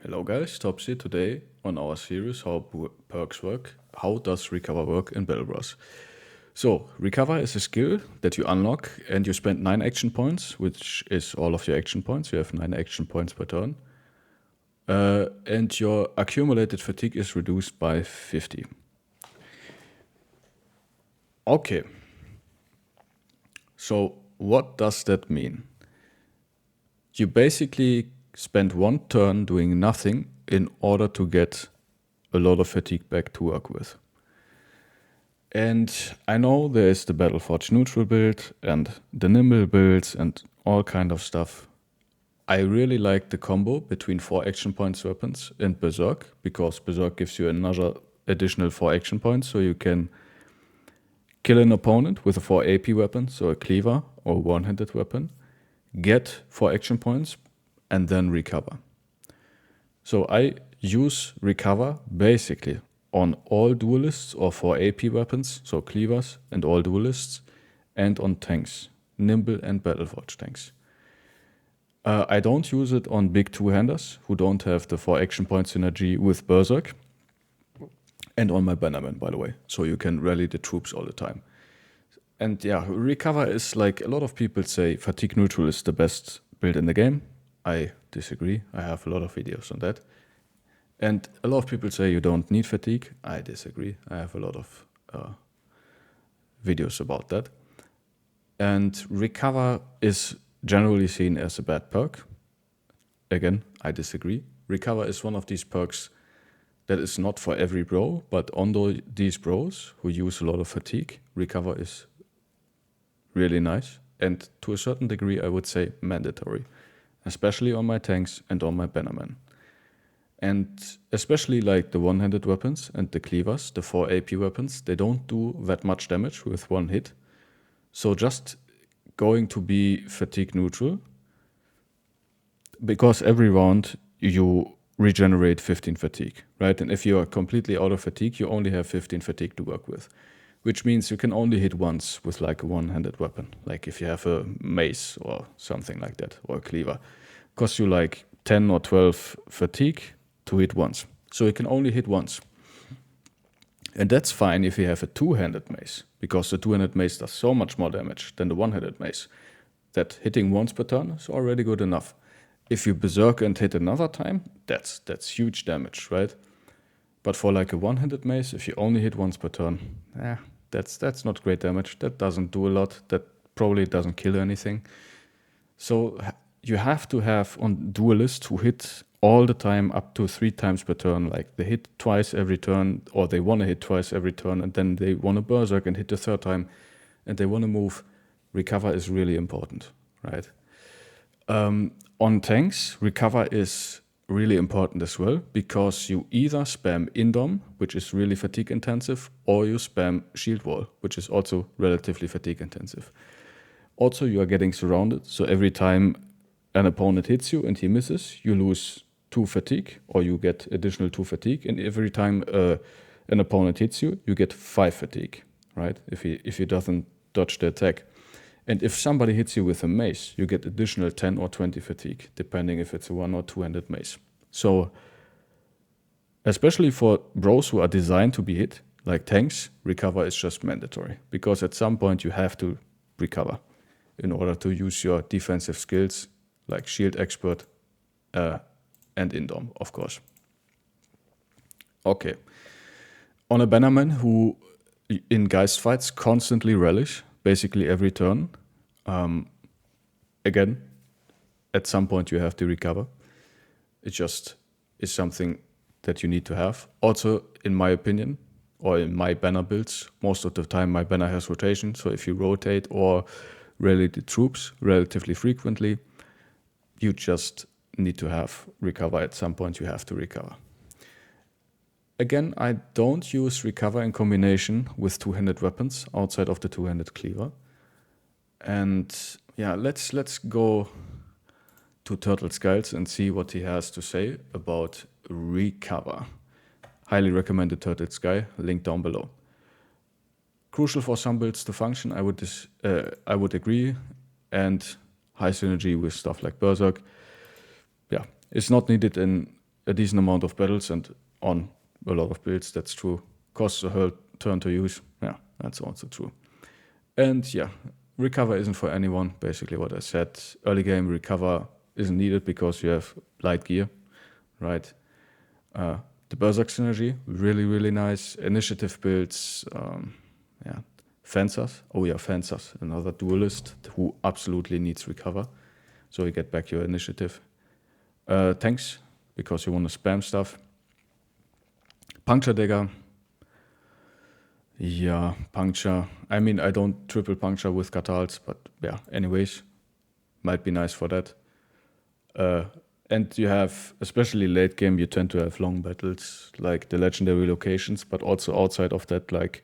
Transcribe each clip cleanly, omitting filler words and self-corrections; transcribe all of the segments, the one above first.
Hello guys, Topsy. Today on our series How Perks Work, how does Recover work in Battle Bros? So, Recover is a skill that you unlock and you spend 9 action points, which is all of your action points. You have 9 action points per turn. And your accumulated fatigue is reduced by 50. Okay. So, what does that mean? You basically spend one turn doing nothing in order to get a lot of fatigue back to work with. And I know there is the Battleforge neutral build and the Nimble builds and all kind of stuff. I really like the combo between 4 action points weapons and Berserk, because Berserk gives you another additional 4 action points, so you can kill an opponent with a 4 AP weapon, so a cleaver or one-handed weapon, get 4 action points, and then recover. So I use recover basically on all duelists or 4 AP weapons, so cleavers and all duelists, and on tanks, Nimble and Battleforge tanks. I don't use it on big two-handers who don't have the 4 action point synergy with Berserk, and on my Bannerman, by the way, so you can rally the troops all the time. And yeah, recover is like a lot of people say fatigue neutral is the best build in the game. I disagree. I have a lot of videos on that. And a lot of people say you don't need fatigue. I disagree. I have a lot of videos about that. And recover is generally seen as a bad perk. Again, I disagree. Recover is one of these perks that is not for every bro, but on these bros who use a lot of fatigue, recover is really nice. And to a certain degree, I would say mandatory, especially on my tanks and on my Bannerman. And especially like the one-handed weapons and the cleavers, the 4 AP weapons, they don't do that much damage with one hit. So just going to be fatigue neutral, because every round you regenerate 15 fatigue, right? And if you are completely out of fatigue, you only have 15 fatigue to work with, which means you can only hit once with like a one-handed weapon. Like if you have a mace or something like that, or a cleaver, costs you like 10 or 12 fatigue to hit once. So you can only hit once. And that's fine if you have a two-handed mace, because the two-handed mace does so much more damage than the one-handed mace that hitting once per turn is already good enough. If you berserk and hit another time, that's huge damage, right? But for like a one-handed mace, if you only hit once per turn, that's not great damage. That doesn't do a lot. That probably doesn't kill anything. So you have to have on duelists who hit all the time up to 3 times per turn. Like they hit twice every turn, or they want to hit twice every turn, and then they want to berserk and hit the 3rd time, and they want to move. Recover is really important, right? On tanks, recover is really important as well, because you either spam Indom, which is really fatigue intensive, or you spam Shield Wall, which is also relatively fatigue intensive. Also, you are getting surrounded, so every time an opponent hits you and he misses, you lose 2 fatigue, or you get additional 2 fatigue, and every time an opponent hits you, you get 5 fatigue, right? If he doesn't dodge the attack. And if somebody hits you with a mace, you get additional 10 or 20 fatigue, depending if it's a one or two-handed mace. So, especially for bros who are designed to be hit, like tanks, recover is just mandatory, because at some point you have to recover in order to use your defensive skills, like Shield Expert and Indom, of course. Okay. On a Bannerman who in Geist fights constantly relish, basically every turn, again, at some point you have to recover. It just is something that you need to have. Also, in my opinion, or in my banner builds, most of the time my banner has rotation, so if you rotate or rally the troops relatively frequently, you just need to have recover. At some point you have to recover. Again, I don't use recover in combination with two-handed weapons outside of the two-handed cleaver. And yeah, let's go to Turtle Skulls and see what he has to say about recover. Highly recommended Turtle Sky, link down below. Crucial for some builds to function, I would agree, and high synergy with stuff like Berserk. Yeah, it's not needed in a decent amount of battles, and on a lot of builds, that's true. Costs a whole turn to use. Yeah, that's also true. And yeah, recover isn't for anyone, basically what I said. Early game recover isn't needed because you have light gear, right? The Berserk synergy, really, really nice. Initiative builds, yeah. Fencers, oh yeah, Fencers, another duelist who absolutely needs recover. So you get back your initiative. Tanks, because you want to spam stuff. Puncture Dagger. Yeah, Puncture. I mean, I don't triple puncture with Katals, but yeah, anyways, might be nice for that. And you have, especially late game, you tend to have long battles, like the legendary locations, but also outside of that, like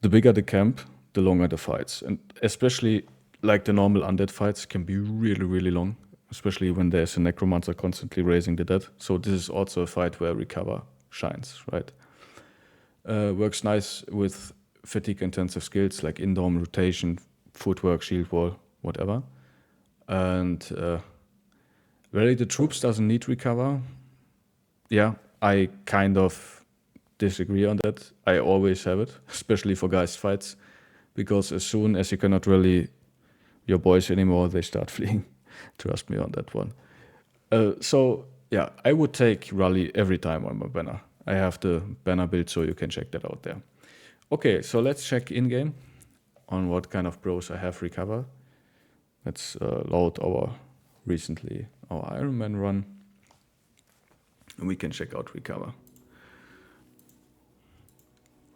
the bigger the camp, the longer the fights. And especially like the normal undead fights can be really, really long, especially when there's a necromancer constantly raising the dead. So this is also a fight where recover shines, right? Works nice with fatigue intensive skills like Indom, rotation, footwork, shield wall, whatever. And really the troops doesn't need recover. Yeah, I kind of disagree on that. I always have it, especially for geist fights, because as soon as you cannot rally your boys anymore, they start fleeing. Trust me on that one. So yeah, I would take rally every time on my banner. I have the banner build, so you can check that out there. Okay, so let's check in-game on what kind of bros I have recover. Let's load our Iron Man run, and we can check out recover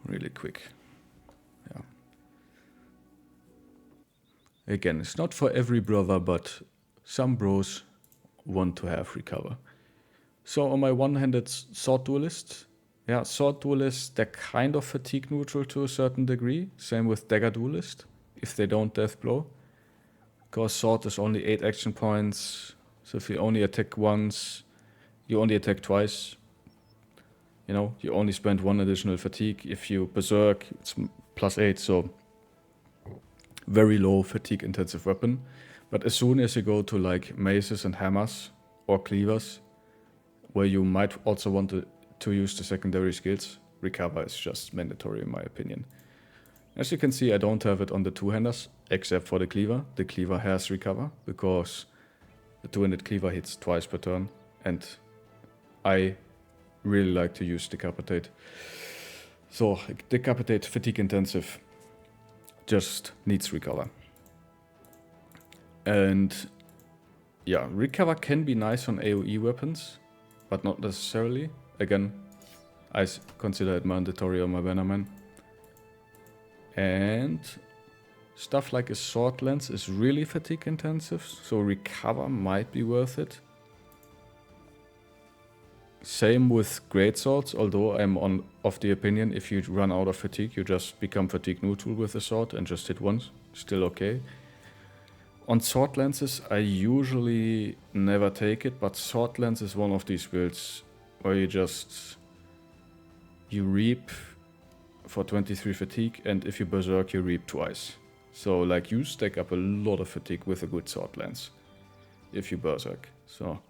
really quick. Yeah. Again, it's not for every brother, but some bros want to have recover. So on my one-handed sword duelist, yeah, sword duelists, they're kind of fatigue neutral to a certain degree. Same with dagger duelist, if they don't death blow. Because sword is only 8 action points, so if you only attack once, you only attack twice. You know, you only spend 1 additional fatigue. If you berserk, it's +8, so very low fatigue intensive weapon. But as soon as you go to like maces and hammers or cleavers, where you might also want to use the secondary skills, recover is just mandatory in my opinion. As you can see, I don't have it on the two-handers, except for the cleaver. The cleaver has recover, because the two-handed cleaver hits twice per turn, and I really like to use Decapitate. So, Decapitate, fatigue intensive, just needs recover. And yeah, recover can be nice on AoE weapons, but not necessarily. Again, I consider it mandatory on my Bannerman. And stuff like a sword lance is really fatigue intensive, so recover might be worth it. Same with greatswords, although I'm of the opinion if you run out of fatigue, you just become fatigue neutral with a sword and just hit once, still okay. On sword lances, I usually never take it, but sword lance is one of these builds where you reap for 23 fatigue, and if you berserk, you reap twice. So like you stack up a lot of fatigue with a good sword lance if you berserk. So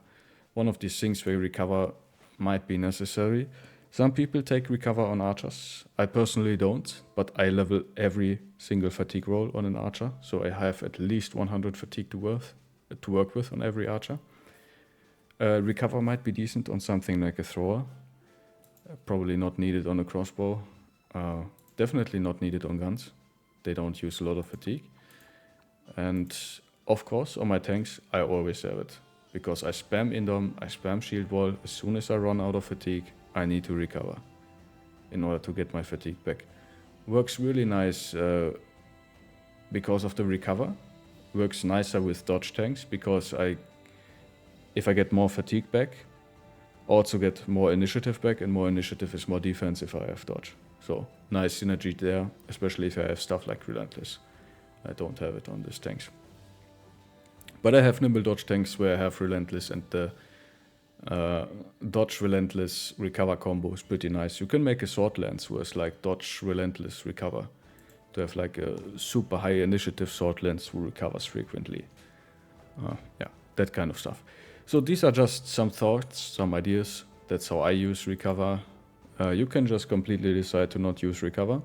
one of these things where recover might be necessary. Some people take recover on archers. I personally don't, but I level every single fatigue roll on an archer, so I have at least 100 fatigue to work with on every archer. Recover might be decent on something like a thrower. Probably not needed on a crossbow. Definitely not needed on guns. They don't use a lot of fatigue. And of course, on my tanks, I always have it. Because I spam Indom, I spam shield wall. As soon as I run out of fatigue, I need to recover in order to get my fatigue back. Works really nice because of the recover. Works nicer with dodge tanks because if I get more fatigue back, also get more initiative back, and more initiative is more defense if I have dodge. So nice synergy there, especially if I have stuff like Relentless. I don't have it on these tanks. But I have nimble dodge tanks where I have Relentless, and the dodge Relentless recover combo is pretty nice. You can make a sword lance where it's like dodge Relentless recover to have like a super high initiative sword lance who recovers frequently. Yeah, that kind of stuff. So these are just some thoughts, some ideas. That's how I use Recover. You can just completely decide to not use Recover,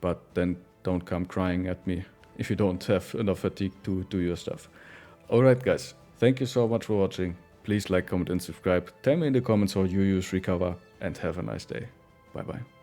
but then don't come crying at me if you don't have enough fatigue to do your stuff. Alright guys, thank you so much for watching. Please like, comment and subscribe. Tell me in the comments how you use Recover and have a nice day. Bye bye.